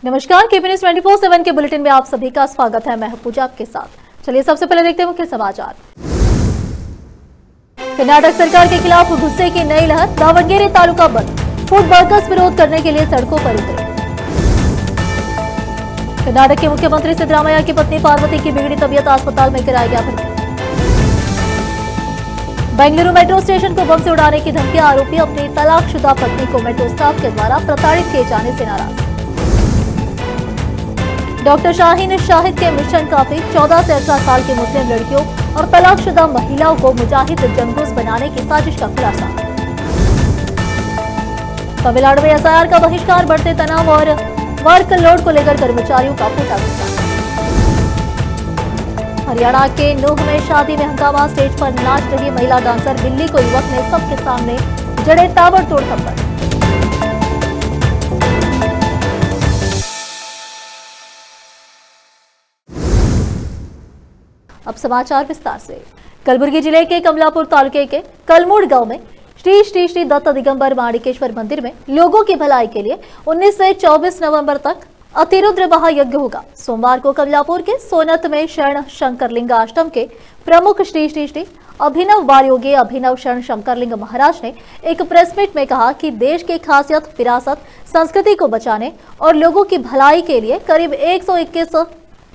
नमस्कार, KP news 24/7 के bulletin में आप सभी का स्वागत है। मैं हूं पूजा आपके साथ। चलिए सबसे पहले देखते हैं मुख्य समाचार। कर्नाटक सरकार के खिलाफ गुस्से की नई लहर, दावणगेरे तालुका बंद, फूड वर्कर्स विरोध करने के लिए सड़कों पर उतरे। कर्नाटक के मुख्यमंत्री सिद्धरामैया की पत्नी पार्वती की बिगड़ी तबीयत, अस्पताल में कराया गया भर्ती। बेंगलुरु मेट्रो स्टेशन को बम से उड़ाने की धमकी, आरोपी अपनी तलाकशुदा पत्नी को मेट्रो स्टाफ के द्वारा प्रताड़ित किए जाने से नाराज। डॉक्टर शाहीन शाहिद के मिशन काफी, 14 से 18 साल की मुस्लिम लड़कियों और तलाकशुदा महिलाओं को मुजाहिद जंगजूस बनाने की साजिश का खुलासा। तमिलनाडु में एसआईआर का बहिष्कार, बढ़ते तनाव और वर्कलोड को लेकर कर्मचारियों का फूटा गुस्सा। हरियाणा के नूह में शादी में हंगामा, स्टेज पर नाच रही महिला डांसर बिल्ली को युवक ने सबके सामने जड़े ताबड़तोड़ थप्पड़। अब समाचार विस्तार से। कलबुर्गी जिले के कमलापुर तालुके के कलमूड़ गांव में श्री श्री श्री दत्त दिगंबर माणिकेश्वर मंदिर में लोगों की भलाई के लिए 19 से 24 नवंबर तक अतिरुद्र महायज्ञ होगा। सोमवार को कमलापुर के सोनत में शरण शंकरलिंग आश्रम के प्रमुख श्री श्री श्री अभिनव बालयोगी अभिनव शरण शंकरलिंग महाराज ने एक प्रेस मीट में कहा कि देश की खासियत, विरासत, संस्कृति को बचाने और लोगों की भलाई के लिए करीब 121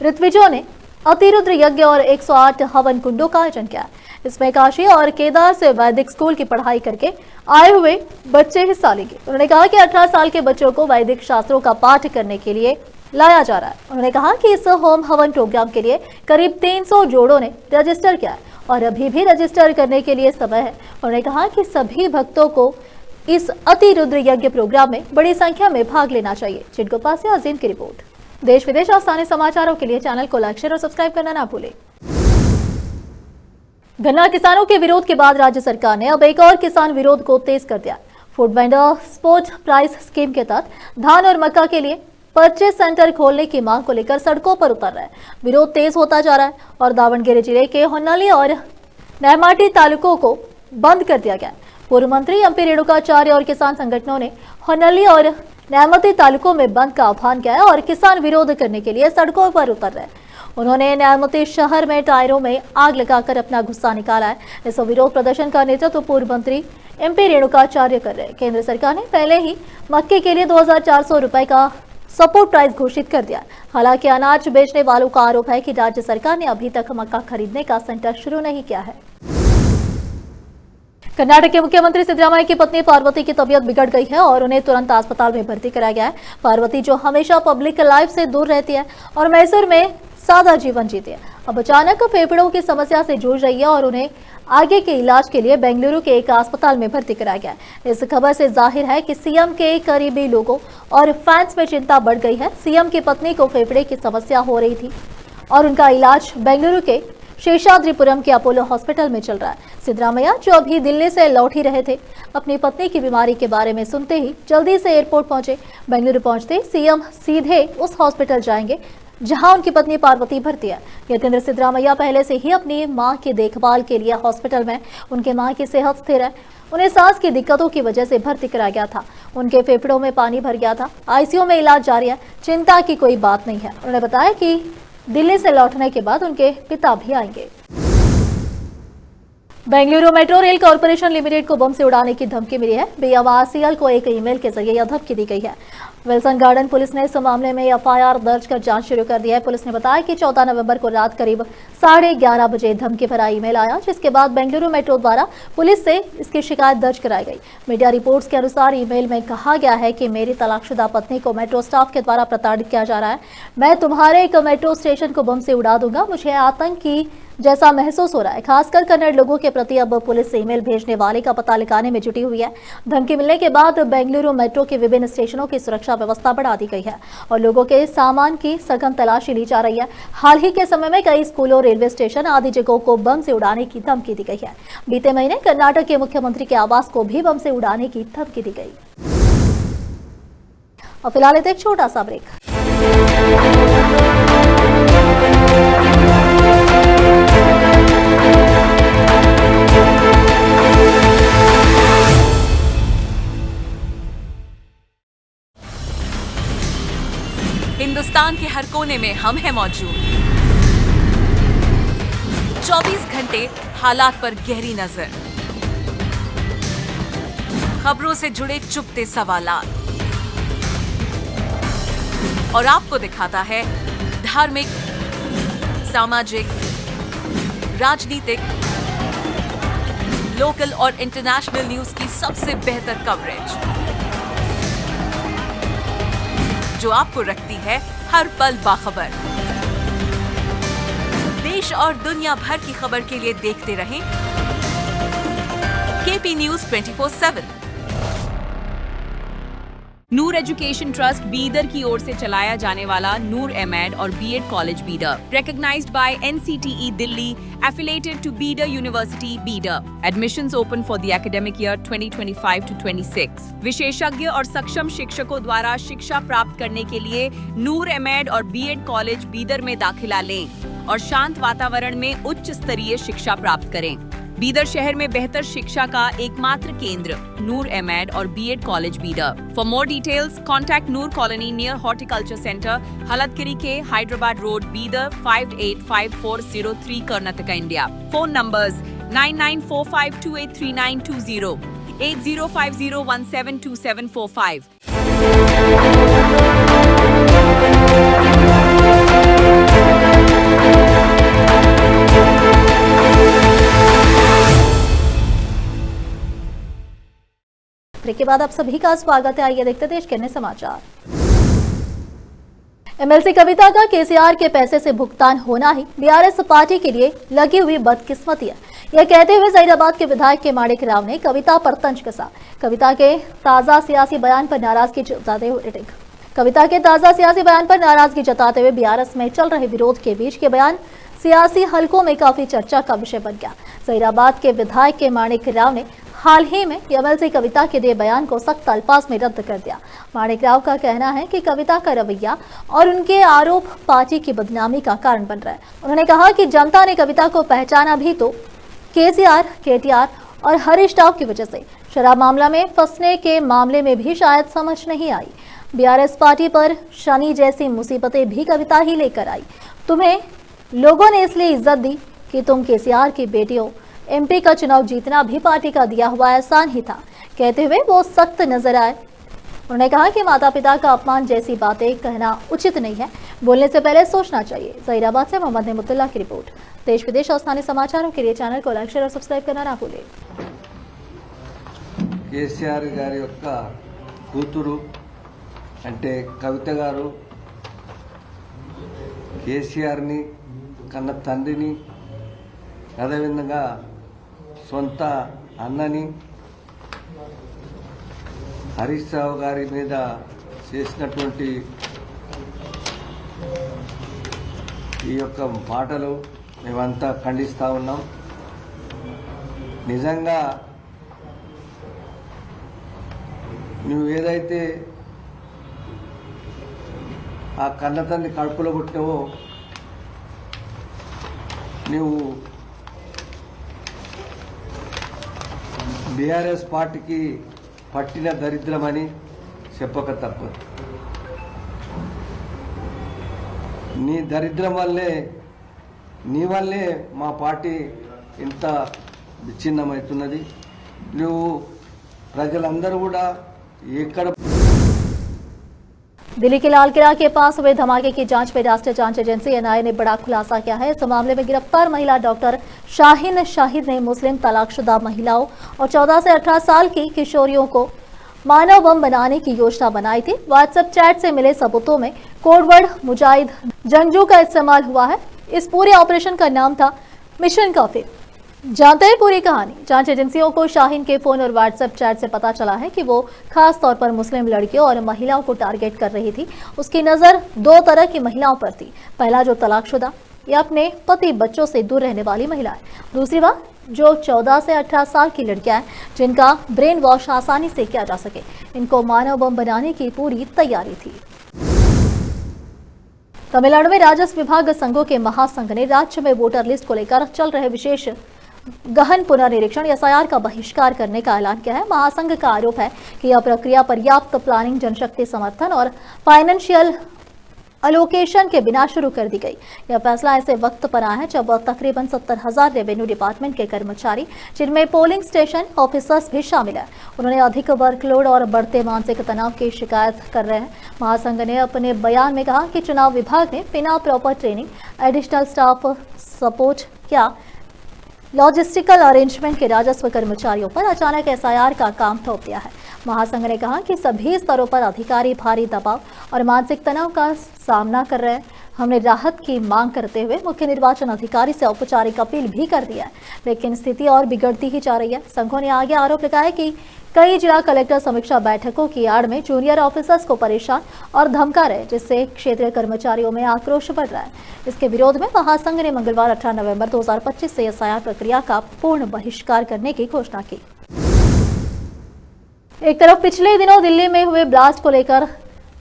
ऋत्विजों ने अतिरुद्र यज्ञ और 108 हवन कुंडों का आयोजन किया। इसमें काशी और केदार से वैदिक स्कूल की पढ़ाई करके आए हुए बच्चे हिस्सा लेंगे। उन्होंने कहा कि 18 साल के बच्चों को वैदिक शास्त्रों का पाठ करने के लिए लाया जा रहा है। उन्होंने कहा कि इस होम हवन प्रोग्राम के लिए करीब 300 जोड़ों ने रजिस्टर किया है और अभी भी रजिस्टर करने के लिए समय है। उन्होंने कहा कि सभी भक्तों को इस अतिरुद्र यज्ञ प्रोग्राम में बड़ी संख्या में भाग लेना चाहिए। चिटगोपा से अजीम की रिपोर्ट। देश विदेश और स्थानीय समाचारों के लिए चैनल को लाइक, शेयर और सब्सक्राइब करना ना भूलें। गन्ना किसानों के विरोध के बाद राज्य सरकार ने अब एक और किसान विरोध को तेज कर दिया। Food vendor support price scheme के तहत धान और मक्का के लिए परचेज सेंटर खोलने की मांग को लेकर सड़कों पर उतर रहा है। विरोध तेज होता जा रहा है और दावणगेरे जिले के होन्नली और न्यायमाटी तालुकों को बंद कर दिया गया। पूर्व मंत्री एमपी रेणुकाचार्य और किसान संगठनों ने होन्नली और न्यायमती तालुकों में बंद का आह्वान किया है और किसान विरोध करने के लिए सड़कों पर उतर रहे हैं। उन्होंने न्यायमती शहर में टायरों में आग लगाकर अपना गुस्सा निकाला है। इस विरोध प्रदर्शन का नेतृत्व पूर्व मंत्री एमपी रेणुकाचार्य कर रहे हैं। केंद्र सरकार ने पहले ही मक्के के लिए 2400 रुपए का सपोर्ट प्राइस घोषित कर दिया। हालांकि अनाज बेचने वालों का आरोप है कि राज्य सरकार ने अभी तक मक्का खरीदने का सेंटर शुरू नहीं किया है। कर्नाटक के मुख्यमंत्री सिद्धरामैया की पत्नी पार्वती की तबीयत बिगड़ गई है और उन्हें तुरंत अस्पताल में भर्ती कराया गया है। पार्वती, जो हमेशा पब्लिक लाइफ से दूर रहती है और मैसूर में सादा जीवन जीती है, अब अचानक फेफड़ों की समस्या से जूझ रही है और उन्हें आगे के इलाज के लिए बेंगलुरु के एक अस्पताल में भर्ती कराया गया है। इस खबर से जाहिर है कि सीएम के करीबी लोगों और फैंस में चिंता बढ़ गई है। सीएम की पत्नी को फेफड़े की समस्या हो रही थी और उनका इलाज बेंगलुरु के शेषाद्रिपुरम के अपोलो हॉस्पिटल में चल रहा है। सिद्धरामैया, जो अभी दिल्ली से लौट ही रहे थे, अपनी पत्नी की बीमारी के बारे में सुनते ही जल्दी से एयरपोर्ट पहुंचे। बेंगलुरु पहुंचते सीएम सीधे उस हॉस्पिटल जाएंगे जहां उनकी पत्नी पार्वती भर्ती है। यतीन्द्र सिद्धरामैया पहले से ही अपनी मां की देखभाल के लिए हॉस्पिटल में, उनके मां की सेहत स्थिर है। उन्हें सांस की दिक्कतों की वजह से भर्ती कराया गया था। उनके फेफड़ों में पानी भर गया था। आईसीयू में इलाज जारी है। चिंता की कोई बात नहीं है। उन्होंने बताया कि दिल्ली से लौटने के बाद उनके पिता भी आएंगे। Bengaluru metro rail corporation limited को बम से उड़ाने की धमकी मिली है। बीएमआरसीएल को एक ईमेल के जरिए यह धमकी दी गई है। विल्सन गार्डन पुलिस ने इस मामले में एफआईआर दर्ज कर जांच शुरू कर दी है। पुलिस ने बताया कि 14 नवंबर को रात करीब 11:30 बजे धमकी भरा ईमेल आया, जिसके बाद बेंगलुरु मेट्रो द्वारा पुलिस से इसकी शिकायत दर्ज कराई गई। मीडिया रिपोर्ट्स के अनुसार ईमेल में कहा गया है कि मेरी तलाकशुदा पत्नी को मेट्रो स्टाफ के द्वारा प्रताड़ित किया जा रहा है। मैं तुम्हारे एक मेट्रो स्टेशन को बम से उड़ा दूंगा। मुझे आतंक की जैसा महसूस हो रहा है। खासकर कन्नड़ लोगों के प्रति अब पुलिस ईमेल भेजने वाले का पता लगाने में जुटी हुई है। धमकी मिलने के बाद बेंगलुरु मेट्रो के विभिन्न स्टेशनों की सुरक्षा व्यवस्था बढ़ा दी गई है और लोगों के सामान की सघन तलाशी ली जा रही है। हाल ही के समय में कई स्कूलों, रेलवे स्टेशन आदि जगहों को बम से उड़ाने की धमकी दी गई है। बीते महीने कर्नाटक के मुख्यमंत्री के आवास को भी बम से उड़ाने की धमकी दी गई। और फिलहाल एक छोटा सा ब्रेक। हिंदुस्तान के हर कोने में हम हैं मौजूद। 24 घंटे हालात पर गहरी नजर, खबरों से जुड़े चुपते सवालात और आपको दिखाता है धार्मिक, सामाजिक, राजनीतिक, लोकल और इंटरनेशनल न्यूज की सबसे बेहतर कवरेज, जो आपको रखती है हर पल बाखबर। देश और दुनिया भर की खबर के लिए देखते रहें KP news 24/7। Noor education trust Bidar की ओर से चलाया जाने वाला नूर एमएड और BEd college Bidar, recognized by NCTE Delhi, affiliated to Bidar University, Bidar. Admissions open for the academic year 2025 to 26. विशेषज्ञ और सक्षम शिक्षकों द्वारा शिक्षा प्राप्त करने के लिए नूर एमएड और बीएड कॉलेज बीदर में दाखिला लें और शांत वातावरण में उच्च स्तरीय शिक्षा प्राप्त करें। बीदर शहर में बेहतर शिक्षा का एकमात्र केंद्र नूर एमएड और BEd college Bidar. For more details contact Noor colony near horticulture centre, Haladgiri के Hyderabad road, Bidar 585403 Karnataka, India. Phone numbers 9945283920, 8050172745। के बाद आप सभी का स्वागत है। आइए देखते देश के अन्य समाचार। एमएलसी कविता का केसीआर के पैसे से भुगतान होना ही बीआरएस पार्टी के लिए लगी हुई बदकिस्मती है। यह कहते हुए जहीराबाद के विधायक के माणिक राव ने कविता पर तंज कसा। कविता के ताजा सियासी बयान पर नाराजगी जताते हुए बीआरएस में चल रहे विरोध के बीच के बयान सियासी हलकों में काफी चर्चा का विषय बन गया। जहीराबाद के विधायक के माणिक राव ने हाल ही में एमएलसी कविता के दिए बयान को सख्त अल्फाज में रद्द कर दिया। माणिक राव का कहना है कि कविता का रवैया और उनके आरोप पार्टी की बदनामी का कारण बन रहा है। उन्होंने कहा कि जनता ने कविता को पहचाना भी तो केसीआर, केटीआर और हरीश राव की वजह से। शराब मामला में फंसने के मामले में भी शायद समझ नहीं आई। बीआरएस पार्टी पर शनि जैसी मुसीबतें भी कविता ही लेकर आई। तुम्हें लोगों ने इसलिए इज्जत दी कि तुम केसीआर की बेटियों। एमपी का चुनाव जीतना भी पार्टी का दिया हुआ एहसान ही था, कहते हुए वो सख्त नजर आए। उन्होंने कहा कि माता पिता का अपमान जैसी बातें कहना उचित नहीं है, बोलने से पहले सोचना चाहिए। जहीराबाद से मोहम्मद नेमुतुल्लाह की रिपोर्ट। देश विदेश और स्थानीय समाचारों के लिए चैनल को लाइक, शेयर और सब्सक्राइब करना ना भूलें। కేసీఆర్ గారి యొక్క కూతురు అంటే కవిత గారు కేసీఆర్ని కన్న తండ్రిని, అదేవిధంగా సొంత అన్నని హరీష్ రావు గారి మీద చేసినటువంటి ఈ యొక్క మాటలు మేమంతా ఖండిస్తూ ఉన్నాం. నిజంగా నువ్వు ఏదైతే ఆ కన్నతల్లి కడుపులో పుట్టినవో నువ్వు బీఆర్ఎస్ పార్టీకి పట్టిన దరిద్రమని చెప్పక తప్పదు. నీ దరిద్రం వల్లే, నీ వల్లే మా పార్టీ ఇంత విచ్ఛిన్నమవుతున్నది. నువ్వు ప్రజలందరూ కూడా ఎక్కడ दिल्ली के लाल किला के पास हुए धमाके की जांच में राष्ट्रीय जांच एजेंसी एनआईए ने बड़ा खुलासा किया है। इस मामले में गिरफ्तार महिला डॉक्टर शाहीन शाहिद ने मुस्लिम तलाकशुदा महिलाओं और 14 से 18 साल की किशोरियों को मानव बम बनाने की योजना बनाई थी। व्हाट्सएप चैट से मिले सबूतों में कोडवर्ड मुजाहिद जंगजू का इस्तेमाल हुआ है। इस पूरे ऑपरेशन का नाम था मिशन काफिर। जानते हैं पूरी कहानी। जांच एजेंसियों को शाहीन के फोन और व्हाट्सएप चैट से पता चला है कि वो खास तौर पर मुस्लिम लड़कियों और महिलाओं को टारगेट कर रही थी। उसकी नजर दो तरह की महिलाओं पर थी। पहला जो तलाकशुदा या अपने पति बच्चों से दूर रहने वाली महिलाएं, दूसरी बात जो 14 से 18 साल की लड़कियां हैं जिनका ब्रेन वॉश आसानी से किया जा सके। इनको मानव बम बनाने की पूरी तैयारी थी। तमिलनाडु में राजस्व विभाग संघों के महासंघ ने राज्य में वोटर लिस्ट को लेकर चल रहे विशेष गहन पुनर्निरीक्षण एसआईआर का बहिष्कार करने का ऐलान किया है। महासंघ का आरोप है कि यह प्रक्रिया पर्याप्त प्लानिंग, जनशक्ति समर्थन और फाइनेंशियल अलोकेशन के बिना शुरू कर दी गई। यह फैसला ऐसे वक्त पर आया है जब तकरीबन 70,000 रेवेन्यू डिपार्टमेंट के कर्मचारी, जिनमें पोलिंग स्टेशन ऑफिसर्स भी शामिल है, उन्होंने अधिक वर्कलोड और बढ़ते मानसिक तनाव की शिकायत कर रहे हैं। महासंघ ने अपने बयान में कहा कि चुनाव विभाग ने बिना proper training, additional staff support या लॉजिस्टिकल अरेंजमेंट के राजस्व कर्मचारियों पर अचानक एसआईआर का काम थोप दिया है। महासंघ ने कहा कि सभी स्तरों पर अधिकारी भारी दबाव और मानसिक तनाव का सामना कर रहे हैं। हमने राहत की मांग करते हुए मुख्य निर्वाचन अधिकारी से औपचारिक अपील भी कर दी है, लेकिन स्थिति और बिगड़ती ही जा रही है। संघों ने आगे आरोप लगाया कि कई जिला कलेक्टर समीक्षा बैठकों की आड़ में जूनियर ऑफिसर्स को परेशान और धमका रहे, जिससे क्षेत्रीय कर्मचारियों में आक्रोश बढ़ रहा है। इसके विरोध में महासंघ ने मंगलवार 18 नवंबर 2025 से एसआईआर प्रक्रिया का पूर्ण बहिष्कार करने की घोषणा की। एक तरफ पिछले दिनों दिल्ली में हुए ब्लास्ट को लेकर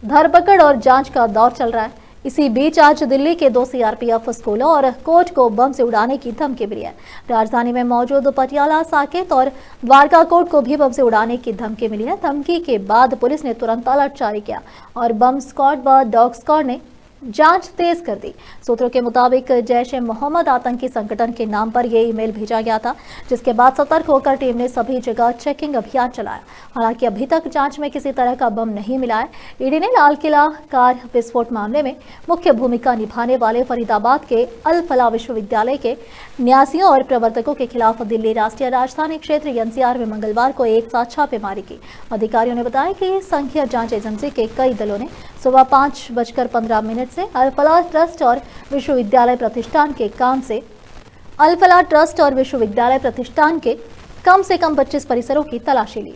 धरपकड़ और जांच का दौर चल रहा है। इसी बीच आज दिल्ली के 2 सीआरपीएफ स्कूलों और कोर्ट को बम से उड़ाने की धमकी मिली है। राजधानी में मौजूद पटियाला, साकेत और द्वारका कोर्ट को भी बम से उड़ाने की धमकी मिली है। धमकी के बाद पुलिस ने तुरंत अलर्ट जारी किया और बम स्क्वाड व डॉग स्क्वाड ने जांच तेज कर दी। सूत्रों के मुताबिक जैश ए मोहम्मद आतंकी संगठन के नाम पर यह ईमेल भेजा गया था, जिसके बाद सतर्क होकर टीम ने सभी जगह चेकिंग अभियान चलाया। हालांकि अभी तक जांच में किसी तरह का बम नहीं मिला है। ईडी ने लाल किला कार विस्फोट मामले में मुख्य भूमिका निभाने वाले फरीदाबाद के अल फलाह विश्वविद्यालय के न्यासियों और प्रवर्तकों के खिलाफ दिल्ली राष्ट्रीय राजधानी क्षेत्र एनसीआर में मंगलवार को एक साथ छापेमारी की। अधिकारियों ने बताया कि संघीय जांच एजेंसी के कई दलों ने सुबह 5:15 से अल फलाह ट्रस्ट और विश्वविद्यालय प्रतिष्ठान के कम से कम 25 परिसरों की तलाशी ली।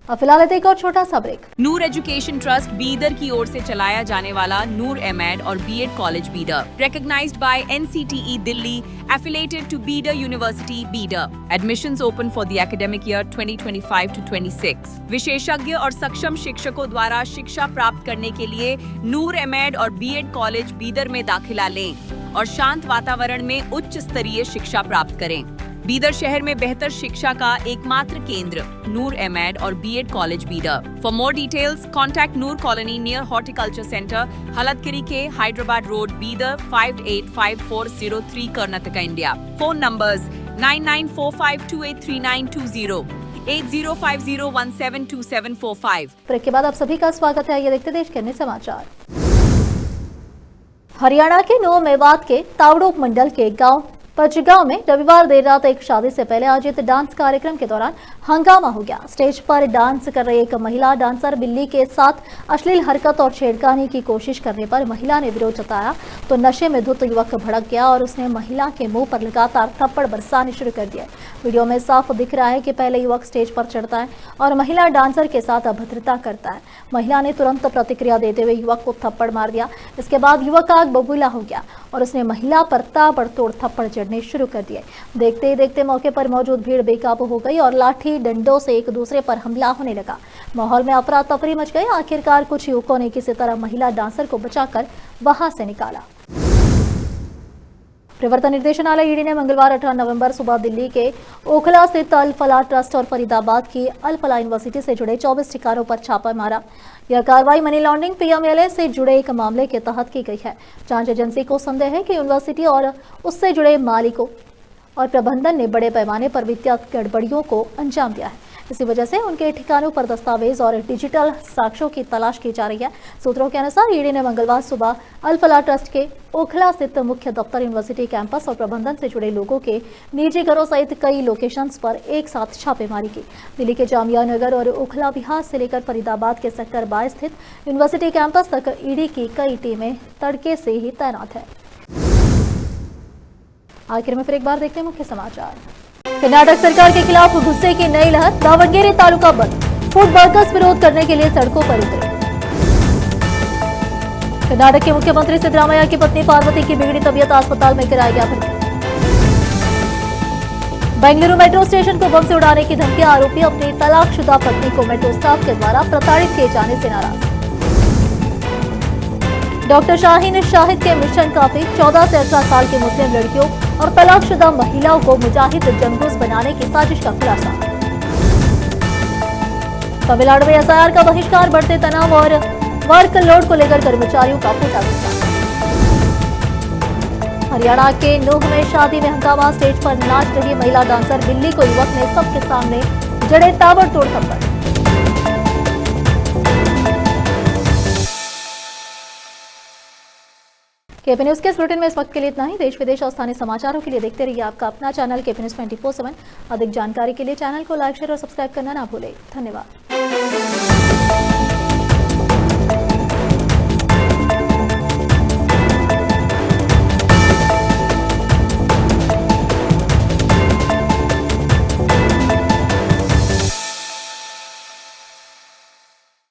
अब फिलहाल एक और छोटा सा break. Noor education trust Bidar की ओर से चलाया जाने वाला नूर एमएड और BEd college Bidar, recognized by NCTE Delhi, affiliated to Bidar University, Bidar. Admissions open for the academic year 2025 to 26. विशेषज्ञ और सक्षम शिक्षकों द्वारा शिक्षा प्राप्त करने के लिए नूर एमएड और बीएड कॉलेज बीदर में दाखिला लें और शांत वातावरण में उच्च स्तरीय शिक्षा प्राप्त करें। बीदर शहर में बेहतर शिक्षा का एकमात्र केंद्र नूर एमएड और BEd college Bidar. For more details contact Noor colony near horticulture centre, Halatgiri के Hyderabad road, Bidar 585403 Karnataka, India. Phone numbers 9945283920, 8050172745। Break के बाद आप सभी का स्वागत है। ये देखते देश के अन्य समाचार। हरियाणा के नो मेवात के तावड़ो मंडल के गांव पचगांव में रविवार देर रात एक शादी से पहले आयोजित डांस कार्यक्रम के दौरान हंगामा हो गया। स्टेज पर डांस कर रही एक महिला डांसर बिल्ली के साथ अश्लील हरकत और छेड़खानी की कोशिश करने पर महिला ने विरोध जताया तो नशे में धुत युवक भड़क गया और उसने महिला के मुंह पर लगातार थप्पड़ बरसाने शुरू कर दिए। वीडियो में साफ दिख रहा है कि पहले युवक स्टेज पर चढ़ता है और महिला डांसर के साथ अभद्रता करता है। महिला ने तुरंत प्रतिक्रिया देते हुए युवक को थप्पड़ मार दिया। इसके बाद युवक आग बबूला हो गया और उसने महिला पर ताबड़तोड़ थप्पड़ जड़ने शुरू कर दिए। देखते ही देखते मौके पर मौजूद भीड़ बेकाबू हो गई और लाठी डंडों से एक दूसरे पर हमला होने लगा। माहौल में अफरा तफरी मच गई। आखिरकार कुछ युवकों ने किसी तरह महिला डांसर को बचाकर वहां से निकाला। प्रवर्तन निर्देशालय ईडी ने मंगलवार 18 नवंबर सुबह दिल्ली के ओखला स्थित अल फलाह ट्रस्ट और फरीदाबाद की अल फलाह यूनिवर्सिटी से जुड़े 24 ठिकानों पर छापा मारा। यह कार्रवाई मनी लॉन्ड्रिंग पीएमएलए से जुड़े एक मामले के तहत की गई है। जांच एजेंसी को संदेह है कि यूनिवर्सिटी और उससे जुड़े मालिकों और प्रबंधन ने बड़े पैमाने पर वित्तीय गड़बड़ियों को अंजाम दिया है। इसी वजह से उनके ठिकानों पर दस्तावेज और डिजिटल साक्ष्यों की तलाश की जा रही है। सूत्रों के अनुसार ईडी ने मंगलवार सुबह अल फलाह ट्रस्ट के ओखला स्थित मुख्य दफ्तर, यूनिवर्सिटी कैंपस और प्रबंधन से जुड़े लोगों के निजी घरों सहित कई लोकेशंस पर एक साथ छापेमारी की। दिल्ली के जामिया नगर और ओखला विहार से लेकर फरीदाबाद के सेक्टर 22 स्थित यूनिवर्सिटी कैंपस तक ईडी की कई टीमें तड़के से ही तैनात है। आखिर में फिर एक बार देखते हैं मुख्य समाचार। कर्नाटक सरकार के खिलाफ गुस्से की नई लहर। दावणगेरे तालुका बंद, फूड वर्कर्स विरोध करने के लिए सड़कों पर उतरे। कर्नाटक के मुख्यमंत्री सिद्धरामैया की पत्नी पार्वती की बिगड़ी तबीयत, अस्पताल में कराया गया भर्ती। बेंगलुरु मेट्रो स्टेशन को बम से उड़ाने की धमकी। आरोपी अपनी तलाकशुदा पत्नी को मेट्रो स्टाफ के द्वारा प्रताड़ित किए जाने से नाराज। डॉक्टर शाहीन शाहिद के मिशन काफी। 14 से 18 साल की मुस्लिम लड़कियों और तलाकशुदा महिलाओं को मुजाहिद जंगजूस बनाने की साजिश का खुलासा। तमिलनाडु में एसआईआर का बहिष्कार। बढ़ते तनाव और वर्क लोड को लेकर कर्मचारियों का फूटा गुस्सा। हरियाणा के नूह में शादी में हंगामा, स्टेज पर नाच रही महिला डांसर बिल्ली को युवक ने सबके सामने जड़े ताबड़तोड़ थप्पड़। केपी न्यूज के इस बुलेटिन में इस वक्त के लिए इतना ही। देश विदेश और स्थानीय समाचारों के लिए देखते रहिए आपका अपना चैनल केपी न्यूज 24/7। अधिक जानकारी के लिए चैनल को लाइक, शेयर और सब्सक्राइब करना ना भूलें। धन्यवाद।